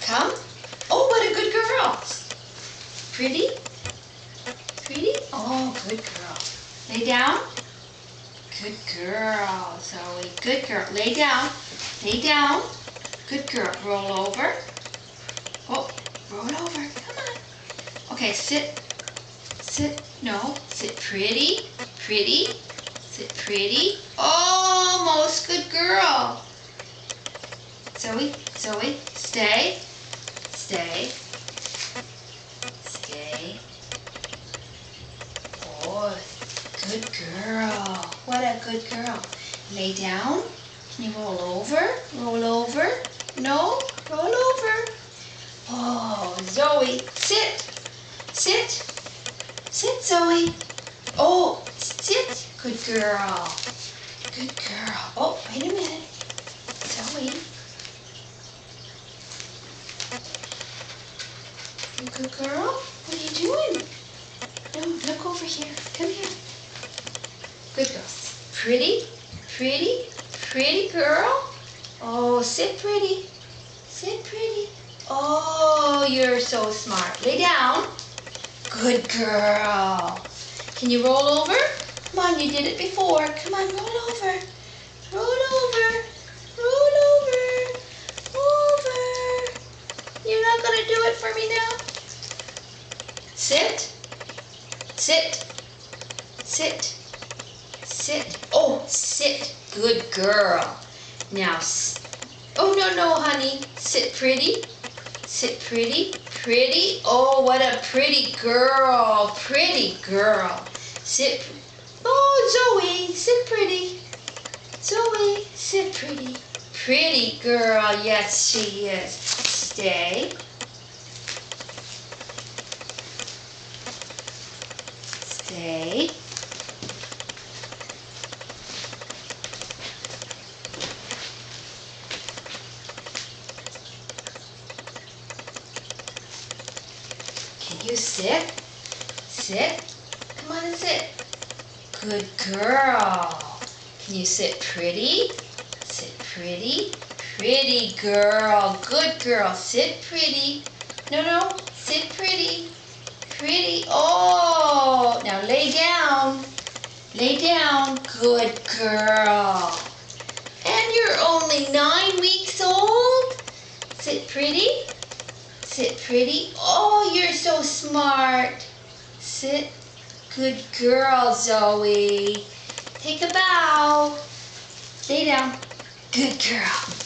Come. Oh, what a good girl. Pretty? Pretty? Oh, good girl. Lay down. Good girl, Zoe. Good girl. Lay down. Lay down. Good girl. Roll over. Oh, roll over. Come on. Okay, sit. Sit. No. Sit pretty. Pretty. Sit pretty. Almost. Good girl. Zoe. Zoe. Stay. Stay. Stay. Oh, good girl. What a good girl. Lay down. Can you roll over? Roll over. No. Roll over. Oh, Zoe. Sit. Sit. Sit, Zoe. Oh, sit. Good girl. Good girl. Oh, wait a minute. Zoe. You good girl? What are you doing? No, look over here. Come here. Good girl. Pretty, pretty, pretty girl. Oh, sit pretty. Sit pretty. Oh, you're so smart. Lay down. Good girl. Can you roll over? Come on, you did it before. Come on, roll over. Roll over. Roll over. Over. You're not going to do it for me now? Sit. Sit. Sit. Sit. Oh, sit. Good girl. Now, oh, no, honey. Sit pretty. Sit pretty. Pretty. Oh, what a pretty girl. Pretty girl. Sit. Oh, Zoe. Sit pretty. Zoe. Sit pretty. Pretty girl. Yes, she is. Stay. Stay. Can you sit? Sit. Come on and sit. Good girl. Can you sit pretty? Sit pretty. Pretty girl. Good girl. Sit pretty. No. Sit pretty. Pretty. Oh, now lay down. Lay down. Good girl. And you're only 9 weeks old? Sit pretty. Sit pretty. Oh, you're so smart. Sit. Good girl, Zoe. Take a bow. Lay down. Good girl.